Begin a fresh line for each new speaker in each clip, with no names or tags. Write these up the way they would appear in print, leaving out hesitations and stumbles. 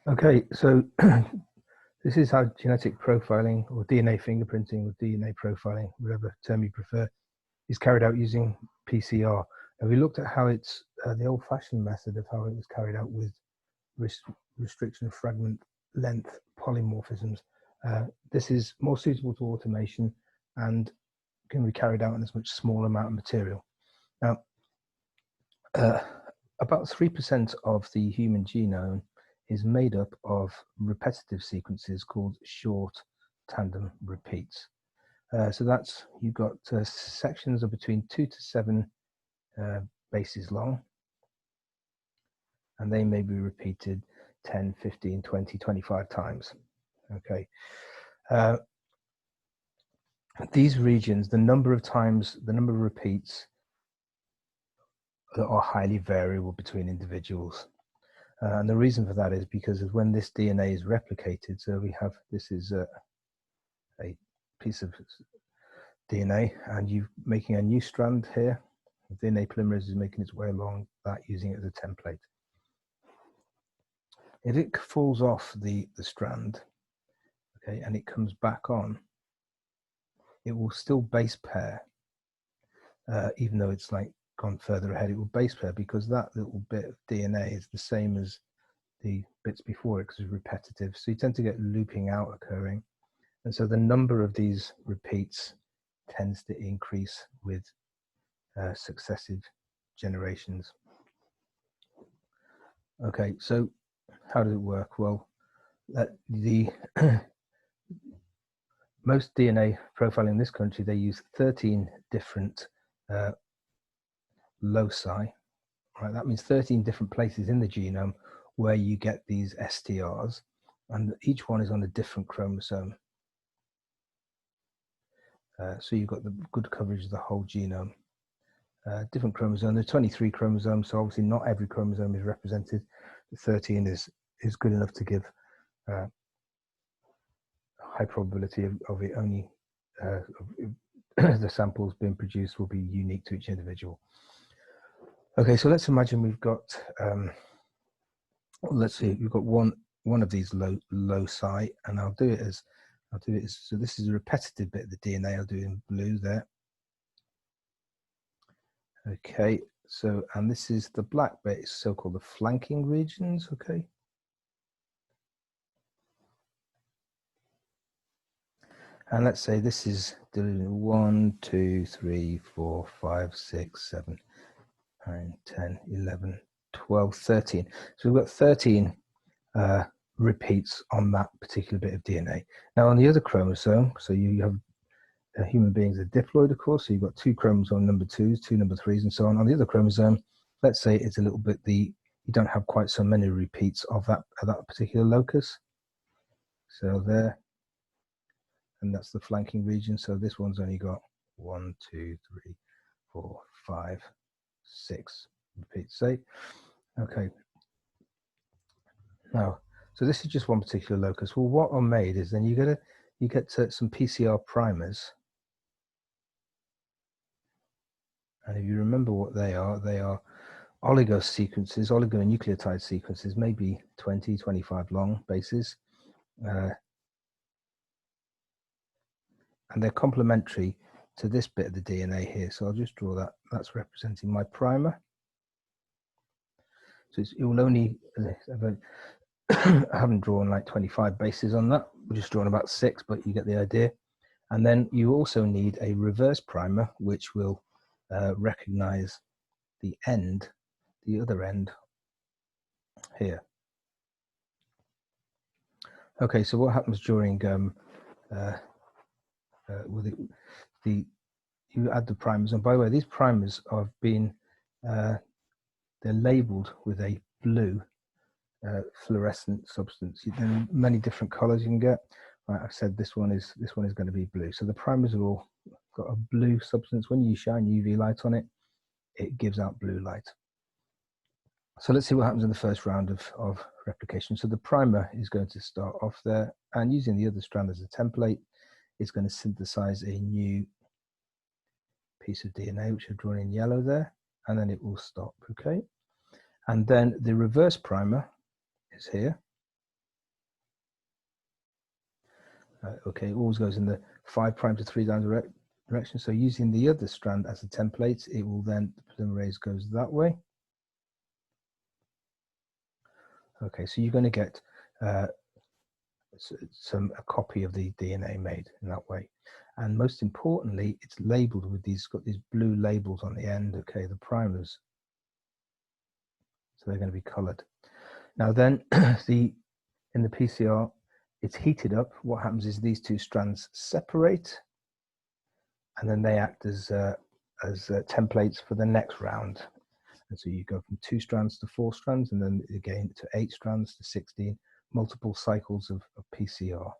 Okay, so this is how genetic profiling or DNA fingerprinting or DNA profiling, whatever term you prefer, is carried out using PCR. And we looked at how it's the old-fashioned method of how it was carried out with restriction of fragment length polymorphisms. This is more suitable to automation and can be carried out in as much small amount of material. Now, about 3% of the human genome is made up of repetitive sequences called short tandem repeats. So that's, you've got sections of between 2 to 7 bases long, and they may be repeated 10, 15, 20, 25 times. Okay. These regions, the number of times, the number of repeats are highly variable between individuals. And the reason for that is because of when this DNA is replicated, so we have, this is a piece of DNA, and you're making a new strand here. The DNA polymerase is making its way along that, using it as a template. If it falls off the strand, okay, and it comes back on, it will still base pair, even though it's like gone further ahead. It will base pair because that little bit of DNA is the same as the bits before it, because it's repetitive. So you tend to get looping out occurring, and so the number of these repeats tends to increase with successive generations. Okay, so how does it work? Well, the most DNA profiling in this country, they use 13 different loci, right? That means 13 different places in the genome where you get these STRs, and each one is on a different chromosome. So you've got the good coverage of the whole genome. Different chromosomes, there's 23 chromosomes, so obviously not every chromosome is represented. The 13 is good enough to give a high probability of it only, the samples being produced will be unique to each individual. Okay, so let's imagine we've got, let's see, we've got one of these loci, and I'll do it as, so this is a repetitive bit of the DNA, I'll do it in blue there. Okay, so, and this is the black bit, it's so-called the flanking regions, okay? And let's say this is 1, 2, 3, 4, 5, 6, 7, 9, 10, 11, 12, 13. So we've got 13 repeats on that particular bit of DNA. Now on the other chromosome, so you have human beings are diploid, of course, so you've got 2 chromosome number 2s, 2 number 3s, and so on. On the other chromosome, let's say it's a little bit, you don't have quite so many repeats of that particular locus. So there, and that's the flanking region. So this one's only got 1, 2, 3, 4, 5, 6 repeats. Say, okay. Now, so this is just one particular locus. Well, what are made is then you get some PCR primers. And if you remember what they are oligo sequences, oligonucleotide sequences, maybe 20, 25 long bases. And they're complementary to this bit of the DNA here. So I'll just draw that. That's representing my primer. So it will only, I haven't drawn like 25 bases on that. We're just drawing about 6, but you get the idea. And then you also need a reverse primer, which will recognize the other end here. Okay, so what happens during you add the primers, and by the way, these primers have been they're labeled with a blue fluorescent substance. There are many different colors you can get. Right, I've said this one is going to be blue. So the primers are all got a blue substance. When you shine UV light on it, it gives out blue light. So let's see what happens in the first round of replication. So the primer is going to start off there, and using the other strand as a template, it's going to synthesize a new piece of DNA, which I've drawn in yellow there, and then it will stop, okay? And then the reverse primer is here, Okay, it always goes in the 5' to 3' direction. So using the other strand as a template, it will then, the polymerase goes that way. Okay, so you're going to get a copy of the DNA made in that way. And most importantly, it's labeled with got these blue labels on the end, okay, the primers. So they're going to be colored. Now then, in the PCR, it's heated up. What happens is these two strands separate, and then they act as templates for the next round. And so you go from 2 strands to 4 strands, and then again to 8 strands to 16, multiple cycles of PCR.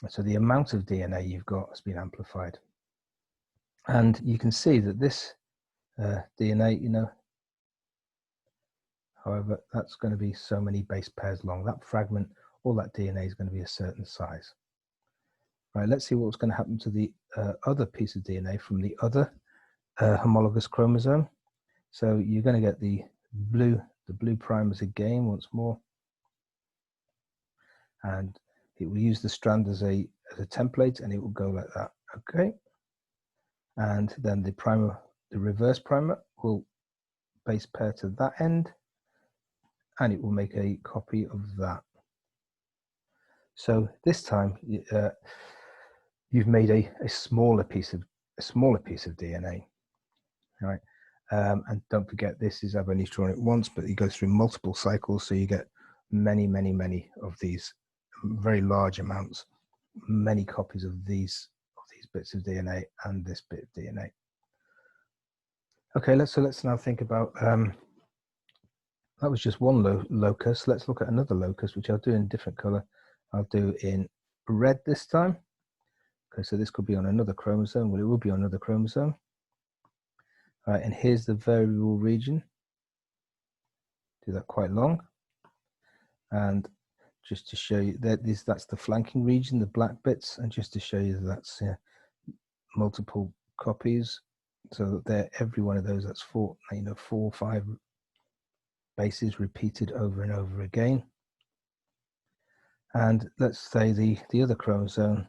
So the amount of DNA you've got has been amplified. And you can see that this DNA, you know, however, that's going to be so many base pairs long. That fragment, all that DNA is going to be a certain size. Right, let's see what's going to happen to the other piece of DNA from the other homologous chromosome. So you're going to get the blue primers again once more, and it will use the strand as a template, and it will go like that. Okay, and then the primer, the reverse primer, will base pair to that end, and it will make a copy of that. So this time you've made a smaller piece of DNA, right? And don't forget, this is, I've only drawn it once, but it goes through multiple cycles, so you get many of these, very large amounts, many copies of these bits of DNA and this bit of DNA. Okay, let's now think about that was just one locus. Let's look at another locus, which I'll do in a different color. I'll do in red this time. Okay, so this could be on another chromosome. Well, it will be on another chromosome. All right, and here's the variable region. Do that quite long. And just to show you that that's the flanking region, the black bits, and just to show you that that's multiple copies. So that every one of those, that's 4 or 5 bases repeated over and over again. And let's say the other chromosome,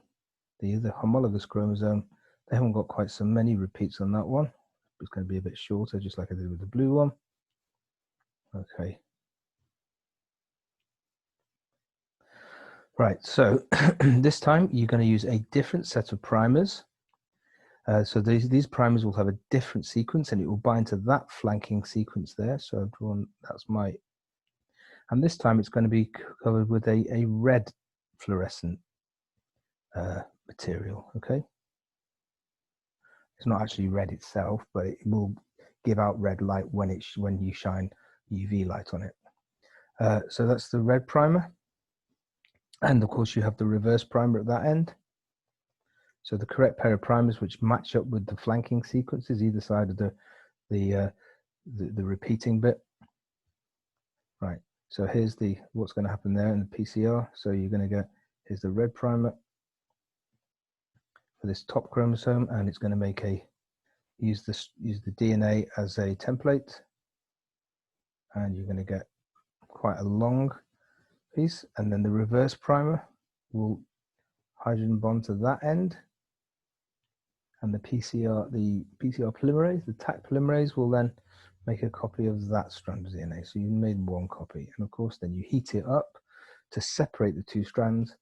the other homologous chromosome, they haven't got quite so many repeats on that one. It's going to be a bit shorter, just like I did with the blue one. Okay. Right, so this time you're going to use a different set of primers. So these primers will have a different sequence, and it will bind to that flanking sequence there. So I've drawn, that's my, and this time it's going to be covered with a red fluorescent material, okay? It's not actually red itself, but it will give out red light when you shine UV light on it. So that's the red primer. And of course you have the reverse primer at that end. So the correct pair of primers which match up with the flanking sequences either side of the repeating bit. Right, so here's what's going to happen there in the PCR. So you're going to get, here's the red primer for this top chromosome, and it's going to make use the DNA as a template, and you're going to get quite a long piece. And then the reverse primer will hydrogen bond to that end, and the PCR polymerase, the Taq polymerase, will then make a copy of that strand of DNA. So you made one copy, and of course then you heat it up to separate the 2 strands.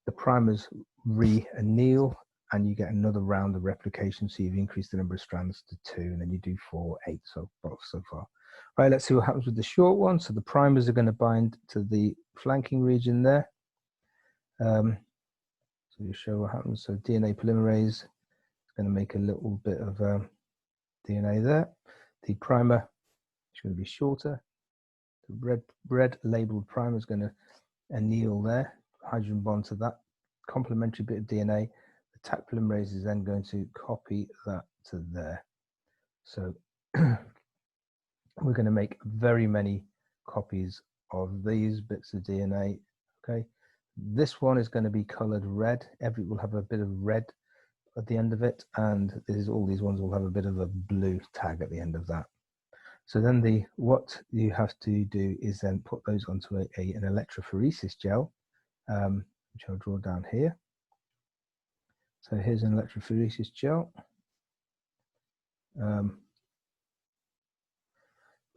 The primers re-anneal, and you get another round of replication. So you've increased the number of strands to 2, and then you do 4, 8 so far. Right, let's see what happens with the short one. So the primers are going to bind to the flanking region there. So you show what happens. So DNA polymerase is going to make a little bit of DNA there. The primer is going to be shorter. The red labeled primer is going to anneal there, hydrogen bond to that complementary bit of DNA. The Taq polymerase is then going to copy that to there. So we're going to make very many copies of these bits of DNA. Okay, this one is going to be colored red. Every will have a bit of red at the end of it, and all these ones will have a bit of a blue tag at the end of that. So then what you have to do is then put those onto an electrophoresis gel. which I'll draw down here. So here's an electrophoresis gel. We're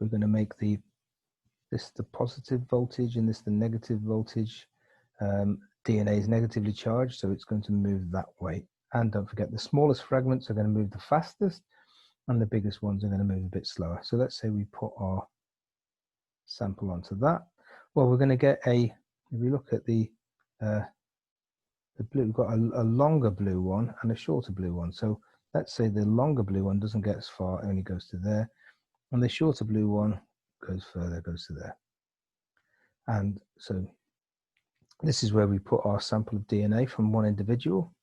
going to make this the positive voltage and this the negative voltage. DNA is negatively charged, so it's going to move that way. And don't forget, the smallest fragments are going to move the fastest, and the biggest ones are going to move a bit slower. So let's say we put our sample onto that. Well, we're going to get if we look at the blue, we've got a longer blue one and a shorter blue one. So let's say the longer blue one doesn't get as far, it only goes to there. And the shorter blue one goes further, goes to there. And so this is where we put our sample of DNA from one individual.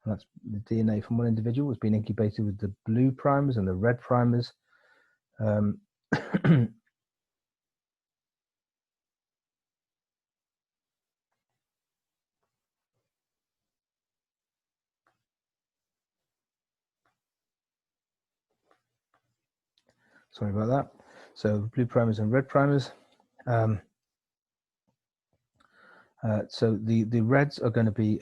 And that's the DNA from one individual has been incubated with the blue primers and the red primers. Sorry about that. So blue primers and red primers. So the reds are going to be,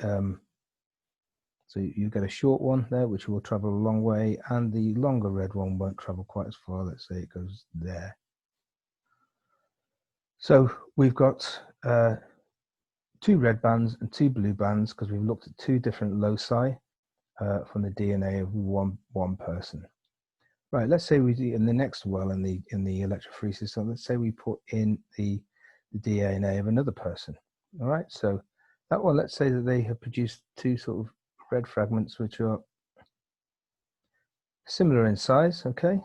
so you get a short one there, which will travel a long way, and the longer red one won't travel quite as far. Let's say it goes there. So we've got 2 red bands and 2 blue bands because we've looked at 2 different loci from the DNA of one person. Right, let's say we do in the next well in the electrophoresis. So let's say we put in the DNA of another person. All right, so that one, let's say that they have produced 2 sort of red fragments which are similar in size. Okay,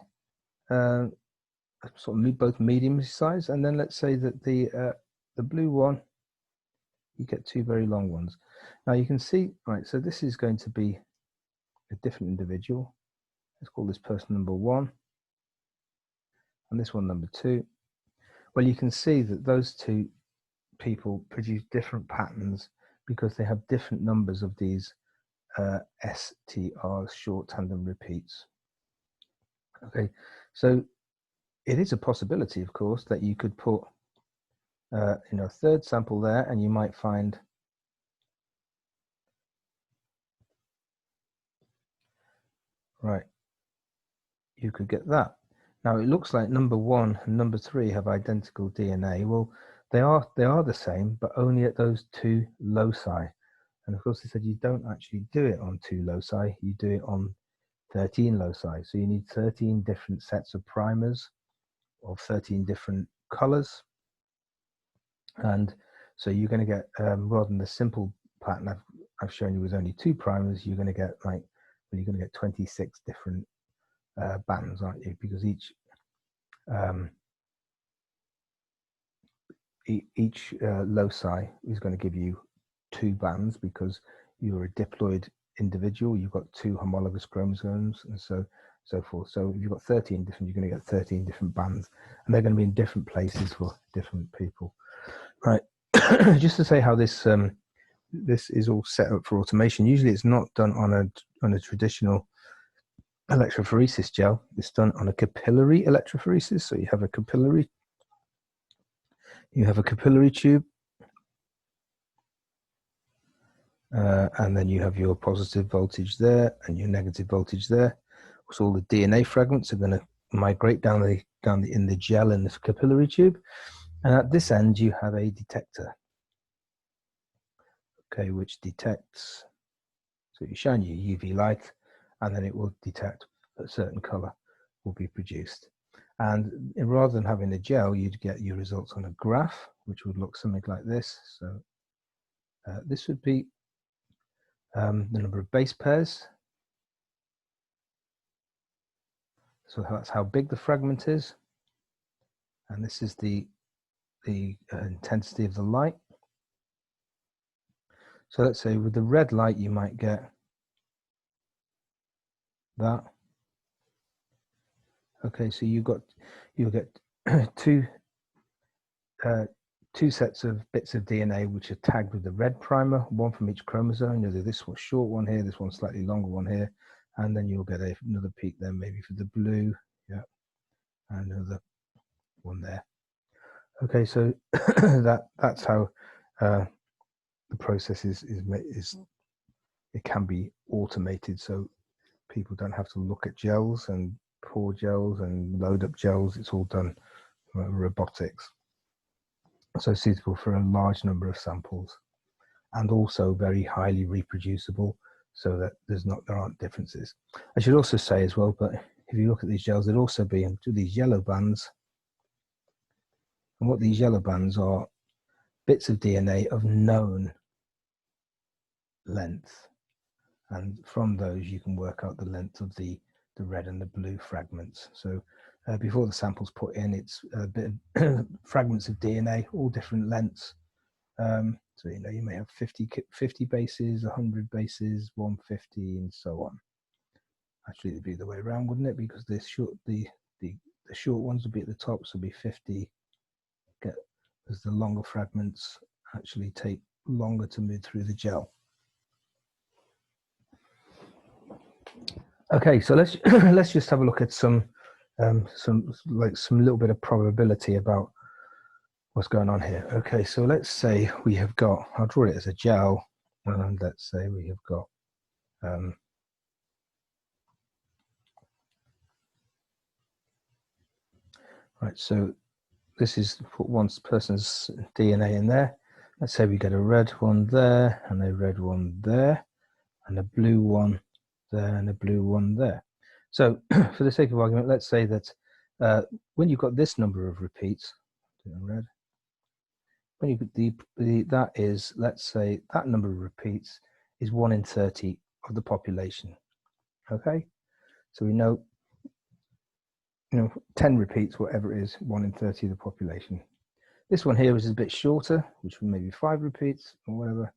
sort of both medium size, and then let's say that the blue one, you get 2 very long ones. Now you can see, right, so this is going to be a different individual. Let's call this person number 1 and this one number 2. Well, you can see that those 2 people produce different patterns because they have different numbers of these STRs, short tandem repeats. Okay, so it is a possibility, of course, that you could put a 3rd sample there, and you might find you could get that. Now it looks like number 1 and number 3 have identical DNA. Well, they are the same, but only at those 2 loci. And of course, they said you don't actually do it on 2 loci, you do it on 13 loci. So you need 13 different sets of primers of 13 different colors. And so you're going to get, rather than the simple pattern I've shown you with only 2 primers, you're going to get you're going to get 26 different bands, aren't you? Because each loci is going to give you 2 bands because you're a diploid individual. You've got 2 homologous chromosomes and so forth. So if you've got 13 different, you're going to get 13 different bands, and they're going to be in different places for different people. Right. Just to say how this this is all set up for automation. Usually it's not done on a traditional electrophoresis gel. It's done on a capillary electrophoresis. So you have a capillary tube, and then you have your positive voltage there and your negative voltage there. So all the DNA fragments are going to migrate down in the gel in this capillary tube, and at this end you have a detector, okay, which detects. So you shine your UV light, and then it will detect a certain color will be produced. And rather than having a gel, you'd get your results on a graph, which would look something like this. So this would be the number of base pairs. So that's how big the fragment is. And this is the intensity of the light. So let's say with the red light, you might get that. Okay, so you'll get two sets of bits of DNA which are tagged with the red primer, 1 from each chromosome. You'll do this one short one here, this one slightly longer one here, and then you'll get another peak there, maybe for the blue, yeah, and another one there. Okay, so that's how the process is it can be automated, so people don't have to look at gels and pour gels and load up gels. It's all done robotics, so suitable for a large number of samples, and also very highly reproducible, so that there aren't differences. I should also say as well, but if you look at these gels, they'd also be into these yellow bands, and what these yellow bands are bits of DNA of known length, and from those you can work out the length of the red and the blue fragments. So before the sample's put in, it's a bit of fragments of DNA, all different lengths. So you may have 50 bases, 100 bases, 150, and so on. Actually, it'd be the way around, wouldn't it? Because the short ones would be at the top, so it'd be 50. As the longer fragments actually take longer to move through the gel. Okay, so let's let's just have a look at some little bit of probability about what's going on here. Okay, so let's say we have got, I'll draw it as a gel, and let's say we have got right, so this is put one person's DNA in there. Let's say we get a red one there, and a red one there, and a blue one there, and a blue one there. So for the sake of argument, let's say that when you've got this number of repeats, red, when you that is, let's say that number of repeats is 1 in 30 of the population. Okay, so we know 10 repeats, whatever it is, 1 in 30 of the population. This one here is a bit shorter, which would maybe 5 repeats or whatever.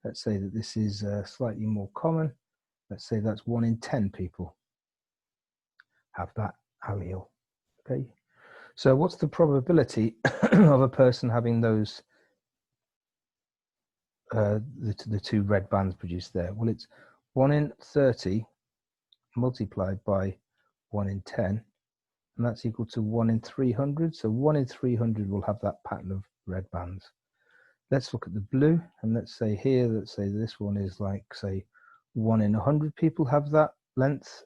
Let's say that this is slightly more common. Let's say that's 1 in 10 people have that allele. Okay, so what's the probability of a person having those the two red bands produced there? Well, it's 1 in 30 multiplied by 1 in 10, and that's equal to 1 in 300. So 1 in 300 will have that pattern of red bands. Let's look at the blue, and let's say here, let's say this one is like, say, 1 in 100 people have that length,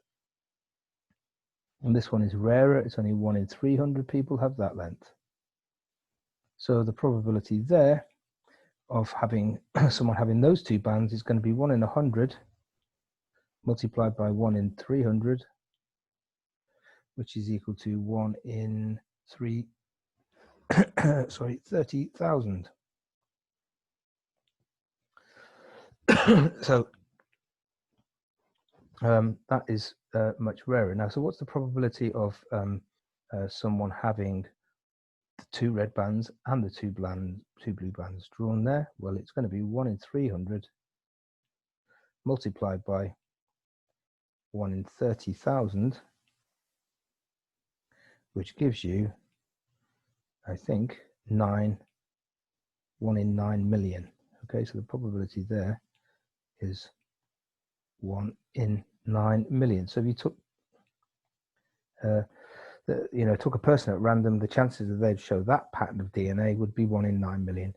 and this one is rarer, it's only 1 in 300 people have that length. So the probability there of having someone having those two bands is going to be 1 in 100 multiplied by 1 in 300, which is equal to 1 in 30,000. So that is much rarer. Now, so what's the probability of someone having the two red bands and the two blue bands drawn there? Well, it's going to be 1 in 300 multiplied by 1 in 30,000, which gives you, I think, 1 in 9 million. Okay, so the probability there is 1 in 9 million. So if you took took a person at random, the chances that they'd show that pattern of DNA would be 1 in 9 million.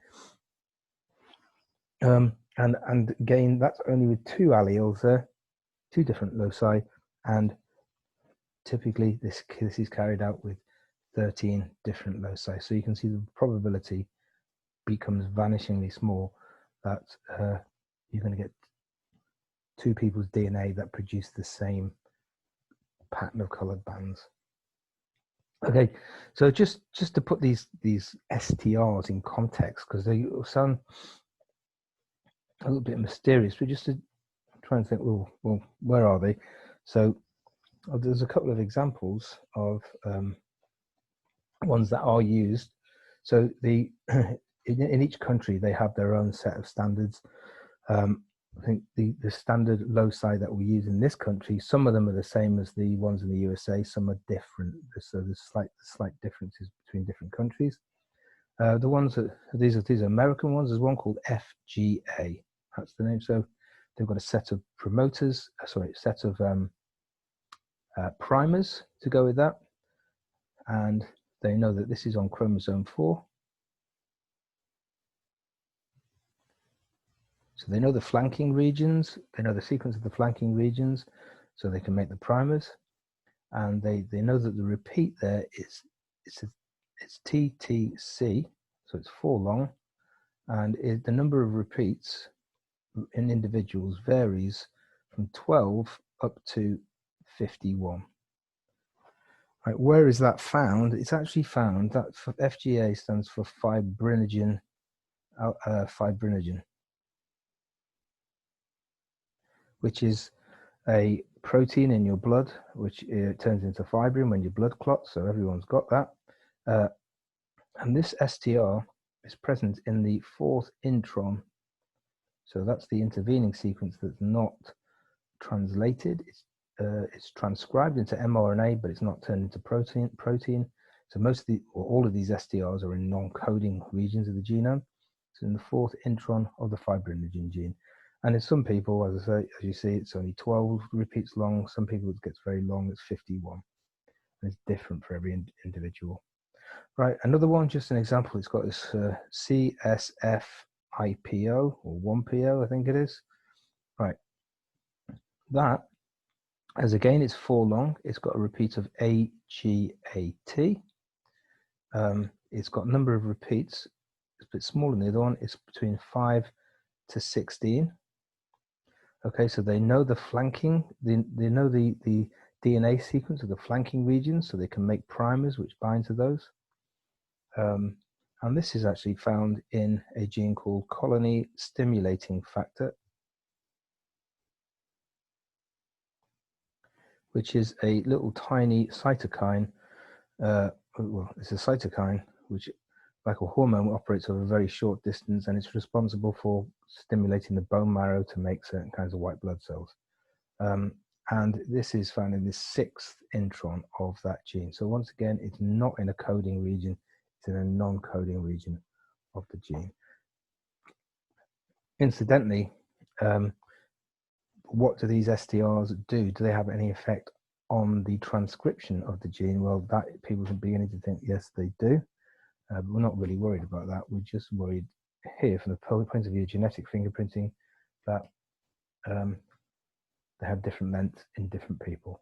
And again, that's only with 2 alleles there, 2 different loci, and typically this is carried out with 13 different loci. So you can see the probability becomes vanishingly small that you're going to get 2 people's DNA that produce the same pattern of colored bands. Okay, so just to put these STRs in context, because they sound a little bit mysterious, but just to try and think, well, where are they? So there's a couple of examples of ones that are used. So in each country they have their own set of standards. I think the standard loci that we use in this country, some of them are the same as the ones in the USA, some are different. So there's slight differences between different countries. The ones that these are American ones. There's one called FGA. That's the name. So they've got a set of promoters, set of primers to go with that, and they know that this is on chromosome 4. So they know the flanking regions, they know the sequence of the flanking regions, so they can make the primers, and they know that the repeat there is it's TTC, so it's 4 long, and the number of repeats in individuals varies from 12 up to 51. Right, where is that found? It's actually found that FGA stands for fibrinogen, which is a protein in your blood, which turns into fibrin when your blood clots. So everyone's got that. And this STR is present in the 4th intron. So that's the intervening sequence that's not translated. It's transcribed into mRNA, but it's not turned into protein. So all of these STRs are in non-coding regions of the genome. So in the 4th intron of the fibrinogen gene. And in some people, as I say, as you see, it's only 12 repeats long. Some people it gets very long, it's 51. And it's different for every individual. Right, another one, just an example, it's got this CSF IPO, or 1PO, I think it is. Right, that, as again, it's 4 long, it's got a repeat of AGAT. It's got a number of repeats, it's a bit smaller than the other one, it's between 5 to 16. Okay, so they know the flanking, they know the DNA sequence of the flanking regions, so they can make primers which bind to those. And this is actually found in a gene called colony stimulating factor, which is a little tiny cytokine. Well, it's a cytokine which, like a hormone, operates over a very short distance, and it's responsible for stimulating the bone marrow to make certain kinds of white blood cells. And this is found in the 6th intron of that gene. So once again, it's not in a coding region, it's in a non-coding region of the gene. Incidentally, what do these STRs do? Do they have any effect on the transcription of the gene? Well, that people are beginning to think, yes, they do. But we're not really worried about that. We're just worried here from the point of view of genetic fingerprinting that they have different lengths in different people.